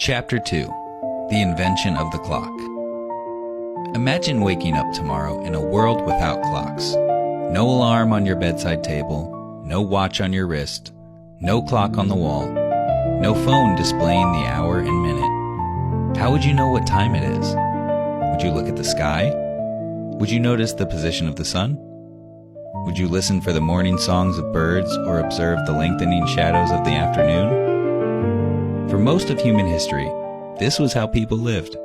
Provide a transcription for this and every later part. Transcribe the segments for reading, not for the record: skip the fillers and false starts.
Chapter 2. The Invention of the Clock. Imagine waking up tomorrow in a world without clocks. No alarm on your bedside table, no watch on your wrist, no clock on the wall, no phone displaying the hour and minute. How would you know what time it is? Would you look at the sky? Would you notice the position of the sun? Would you listen for the morning songs of birds or observe the lengthening shadows of the afternoon? For most of human history, this was how people lived.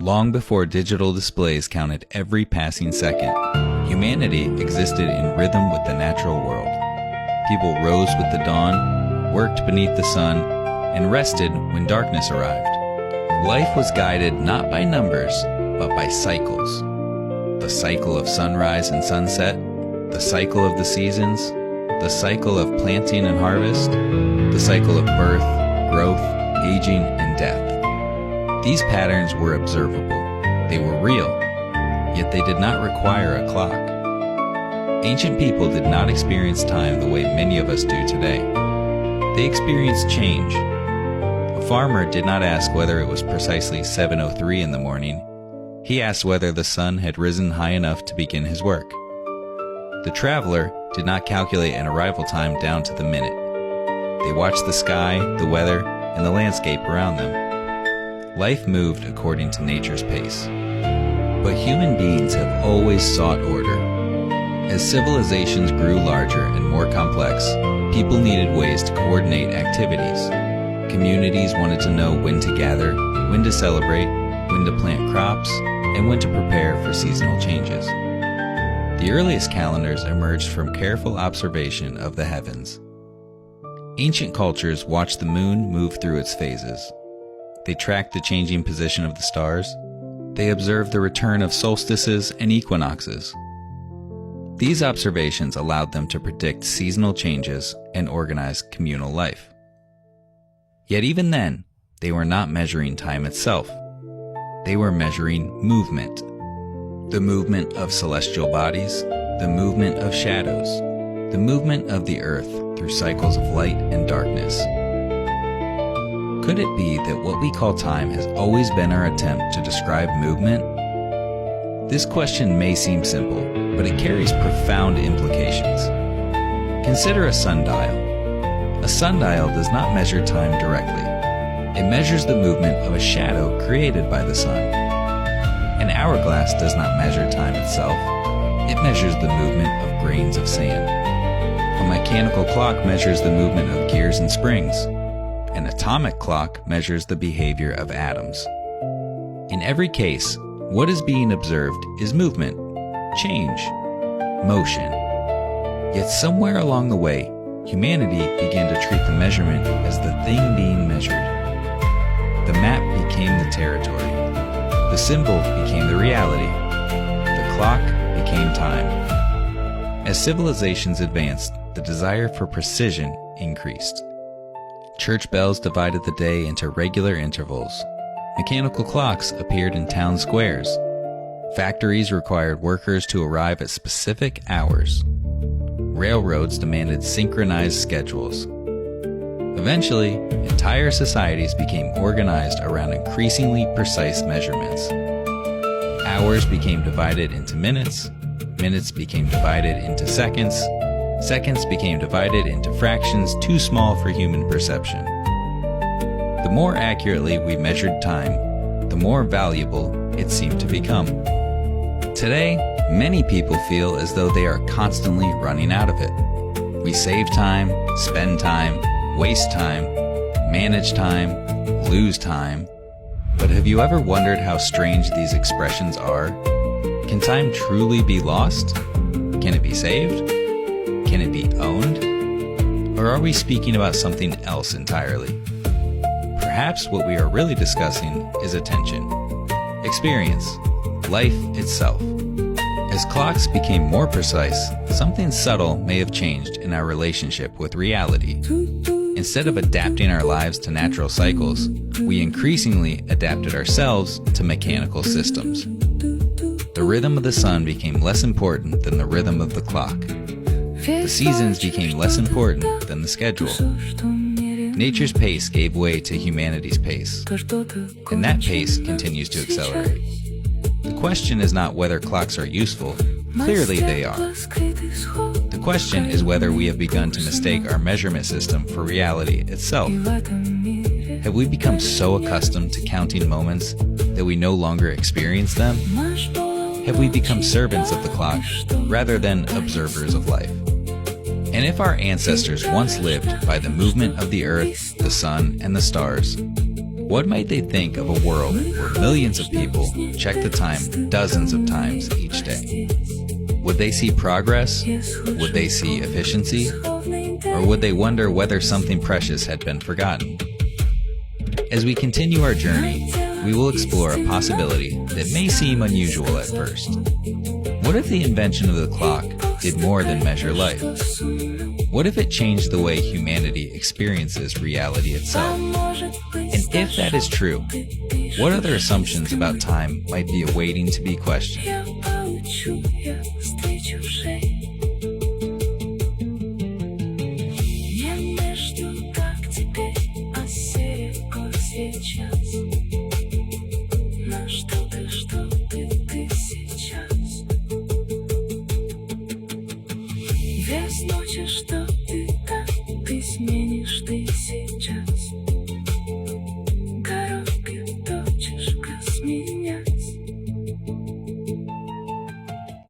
Long before digital displays counted every passing second, humanity existed in rhythm with the natural world. People rose with the dawn, worked beneath the sun, and rested when darkness arrived. Life was guided not by numbers, but by cycles. The cycle of sunrise and sunset, the cycle of the seasons, the cycle of planting and harvest, the cycle of birth, growth, aging, and death. These patterns were observable. They were real, yet they did not require a clock. Ancient people did not experience time the way many of us do today. They experienced change. A farmer did not ask whether it was precisely 7:03 in the morning. He asked whether the sun had risen high enough to begin his work. The traveler did not calculate an arrival time down to the minute. They watched the sky, the weather, and the landscape around them. Life moved according to nature's pace. But human beings have always sought order. As civilizations grew larger and more complex, people needed ways to coordinate activities. Communities wanted to know when to gather, when to celebrate, when to plant crops, and when to prepare for seasonal changes. The earliest calendars emerged from careful observation of the heavens. Ancient cultures watched the moon move through its phases. They tracked the changing position of the stars. They observed the return of solstices and equinoxes. These observations allowed them to predict seasonal changes and organize communal life. Yet even then, they were not measuring time itself. They were measuring movement. The movement of celestial bodies, the movement of shadows, the movement of the earth through cycles of light and darkness. Could it be that what we call time has always been our attempt to describe movement? This question may seem simple, but it carries profound implications. Consider a sundial. A sundial does not measure time directly. It measures the movement of a shadow created by the sun. An hourglass does not measure time itself. It measures the movement of grains of sand. A mechanical clock measures the movement of gears and springs. An atomic clock measures the behavior of atoms. In every case, what is being observed is movement, change, motion. Yet somewhere along the way, humanity began to treat the measurement as the thing being measured. The map became the territory. The symbol became the reality. The clock became time. As civilizations advanced, the desire for precision increased. Church bells divided the day into regular intervals. Mechanical clocks appeared in town squares. Factories required workers to arrive at specific hours. Railroads demanded synchronized schedules. Eventually, entire societies became organized around increasingly precise measurements. Hours became divided into minutes, minutes became divided into seconds, seconds became divided into fractions too small for human perception. The more accurately we measured time, the more valuable it seemed to become. Today, many people feel as though they are constantly running out of it. We save time, spend time, waste time, manage time, lose time. But have you ever wondered how strange these expressions are? Can time truly be lost? Can it be saved? Can it be owned? Or are we speaking about something else entirely? Perhaps what we are really discussing is attention, experience, life itself. As clocks became more precise, something subtle may have changed in our relationship with reality. Instead of adapting our lives to natural cycles, we increasingly adapted ourselves to mechanical systems. The rhythm of the sun became less important than the rhythm of the clock. The seasons became less important than the schedule. Nature's pace gave way to humanity's pace, and that pace continues to accelerate. The question is not whether clocks are useful. Clearly they are. The question is whether we have begun to mistake our measurement system for reality itself. Have we become so accustomed to counting moments that we no longer experience them? Have we become servants of the clock rather than observers of life? And if our ancestors once lived by the movement of the earth, the sun, and the stars, what might they think of a world where millions of people check the time dozens of times each day? Would they see progress? Would they see efficiency? Or would they wonder whether something precious had been forgotten? As we continue our journey, we will explore a possibility that may seem unusual at first. What if the invention of the clock did more than measure life? What if it changed the way humanity experiences reality itself? And if that is true, what other assumptions about time might be awaiting to be questioned?